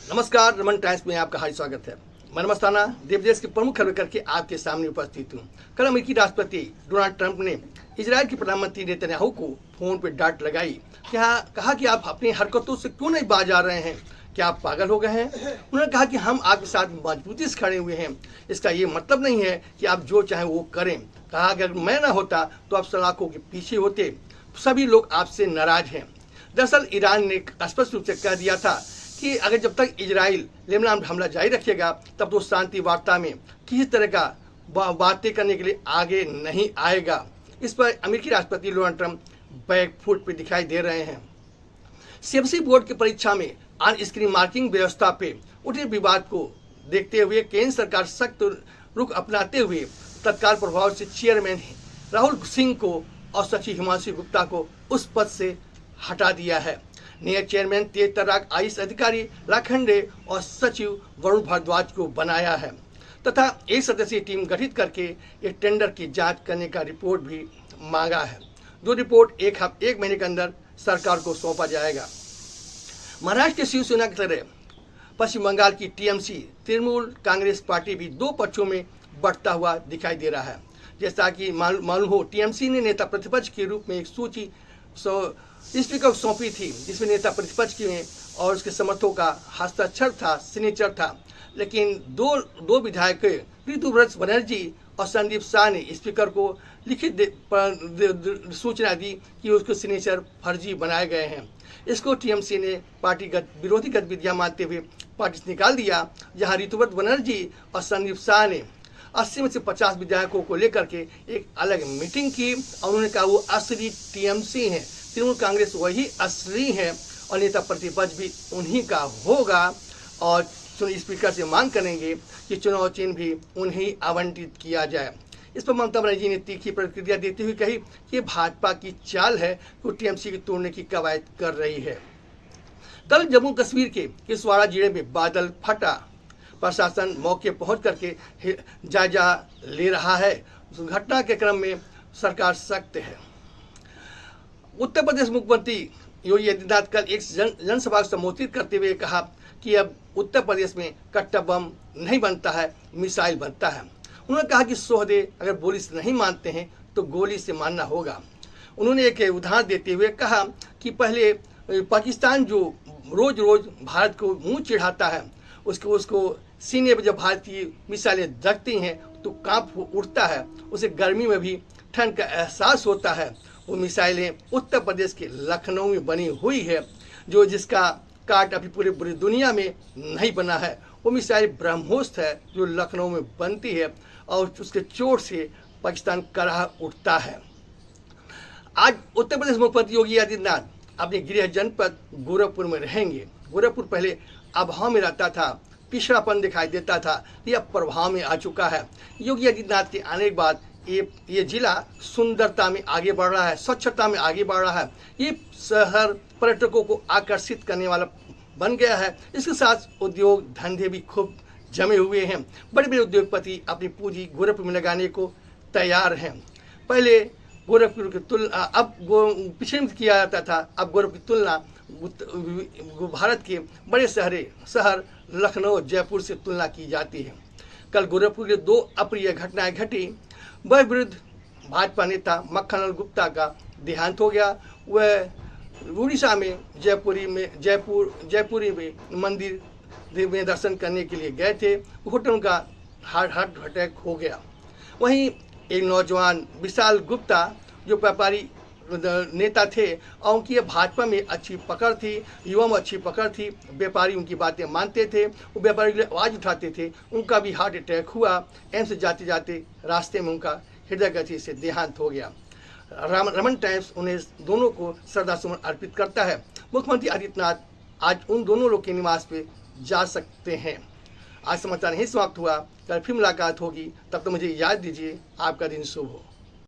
नमस्कार, रमन टाइम्स में आपका हार्दिक स्वागत है। मैं मस्ताना देश की प्रमुख खबर करके आपके सामने उपस्थित हूँ। कल अमेरिकी राष्ट्रपति डोनाल्ड ट्रंप ने इजराइल के प्रधानमंत्री नेतन्याहू को फोन पर डांट लगाई। कहा कि आप अपनी हरकतों से क्यों नहीं बाज आ रहे हैं, क्या आप पागल हो गए हैं। उन्होंने कहा कि हम आपके साथ मजबूती से खड़े हुए हैं, इसका ये मतलब नहीं है कि आप जो चाहें वो करें। कहा अगर मैं ना होता तो आप सलाखों के पीछे होते, सभी लोग आपसे नाराज हैं। दरअसल ईरान ने स्पष्ट रूप से कह दिया था कि अगर जब तक इजराइल लेबनान पर हमला जारी रखेगा तब तो शांति वार्ता में किसी तरह का बातें करने के लिए आगे नहीं आएगा। इस पर अमेरिकी राष्ट्रपति डोनाल्ड ट्रंप बैकफुट पे दिखाई दे रहे हैं। सीबीएसई बोर्ड की परीक्षा में ऑन स्क्रीन मार्किंग व्यवस्था पे उठे विवाद को देखते हुए केंद्र सरकार सख्त रुख अपनाते हुए तत्काल प्रभाव से चेयरमैन राहुल सिंह को और सचिव हिमांशु गुप्ता को उस पद से हटा दिया है। नए चेयरमैन तेज तर्राक आईएएस अधिकारी लाखंडे और सचिव वरुण भारद्वाज को बनाया है तथा एक सदस्यीय टीम गठित करके एक टेंडर की जांच करने का रिपोर्ट भी मांगा है। जो रिपोर्ट एक महीने के अंदर सरकार को सौंपा जाएगा। महाराष्ट्र के शिवसेना की तरह पश्चिम बंगाल की टीएमसी तृणमूल कांग्रेस पार्टी भी दो पक्षों में बढ़ता हुआ दिखाई दे रहा है। जैसा कि मालूम हो, टीएमसी ने नेता प्रतिपक्ष के रूप में एक सूची स्पीकर को सौंपी थी, जिसमें नेता प्रतिपक्ष के और उसके समर्थकों का हस्ताक्षर था, सिग्नेचर था। लेकिन दो विधायक ऋतुव्रत बनर्जी और संदीप शाह ने स्पीकर को लिखित सूचना दी कि उसके सिग्नेचर फर्जी बनाए गए हैं। इसको टीएमसी ने पार्टीगत विरोधी गतिविधियां मानते हुए पार्टी से निकाल दिया, जहां ऋतुव्रत बनर्जी और संदीप शाह ने 80 में से 50 विधायकों को लेकर के एक अलग मीटिंग की और उन्होंने कहा वो असली टीएमसी हैं, तृणमूल कांग्रेस वही असली है और नेता प्रतिपक्ष भी उन्हीं का होगा और स्पीकर से मांग करेंगे कि चुनाव चिन्ह भी उन्हें आवंटित किया जाए। इस पर ममता बनर्जी ने तीखी प्रतिक्रिया देते हुए कही कि भाजपा की चाल है कि टीएमसी को तोड़ने की कवायद कर रही है। कल जम्मू कश्मीर के किश्तवाड़ जिले में बादल फटा, प्रशासन मौके पहुंच करके जायजा ले रहा है। घटना के क्रम में सरकार सख्त है। उत्तर प्रदेश मुख्यमंत्री योगी आदित्यनाथ कल एक जनसभा को संबोधित करते हुए कहा कि अब उत्तर प्रदेश में कट्टा बम नहीं बनता है, मिसाइल बनता है। उन्होंने कहा कि सोहदे अगर बोली से नहीं मानते हैं तो गोली से मानना होगा। उन्होंने एक उदाहरण देते हुए कहा कि पहले पाकिस्तान जो रोज रोज भारत को मुंह चिढ़ाता है, उसको सीने पर जब भारत की मिसाइलें दगती हैं तो कांप उठता है, उसे गर्मी में भी ठंड का एहसास होता है। वो मिसाइलें उत्तर प्रदेश के लखनऊ में बनी हुई है, जो जिसका काट अभी पूरी दुनिया में नहीं बना है। वो मिसाइल ब्रह्मोस है जो लखनऊ में बनती है और उसके चोट से पाकिस्तान कराह उठता है। आज उत्तर प्रदेश मुख्यमंत्री योगी आदित्यनाथ अपने गृह जनपद गोरखपुर में रहेंगे। गोरखपुर पहले अभाव में रहता था, पिछड़ापन दिखाई देता था, यह प्रभाव में आ चुका है। योगी आदित्यनाथ के आने के बाद ये जिला सुंदरता में आगे बढ़ रहा है, स्वच्छता में आगे बढ़ रहा है। ये शहर पर्यटकों को आकर्षित करने वाला बन गया है। इसके साथ उद्योग धंधे भी खूब जमे हुए हैं। बड़े बड़े उद्योगपति अपनी पूंजी गोरखपुर में लगाने को तैयार हैं। पहले गोरखपुर की तुलना अब पिछड़े में किया जाता था, अब गोरखपुर की तुलना भारत के बड़े शहर लखनऊ जयपुर से तुलना की जाती है। कल गोरखपुर के दो अप्रिय घटनाएं घटी। वह वृद्ध भाजपा नेता मक्खनलाल गुप्ता का देहांत हो गया। वह उड़ीसा में जयपुरी में मंदिर में दर्शन करने के लिए गए थे, होटल उनका हार्ट अटैक हो गया। वहीं एक नौजवान विशाल गुप्ता जो व्यापारी नेता थे और उनकी भाजपा में अच्छी पकड़ थी, युवा में अच्छी पकड़ थी, व्यापारी उनकी बातें मानते थे, वो व्यापारी के लिए आवाज़ उठाते थे। उनका भी हार्ट अटैक हुआ। एम्स से जाते जाते रास्ते में उनका हृदय गति से देहांत हो गया। रमन टाइम्स उन्हें दोनों को श्रद्धासुमन अर्पित करता है। मुख्यमंत्री आदित्यनाथ आज उन दोनों लोग के निवास पे जा सकते हैं। आज समाचार नहीं समाप्त हुआ, कल फिर मुलाकात होगी। तब तो मुझे याद दीजिए। आपका दिन शुभ हो।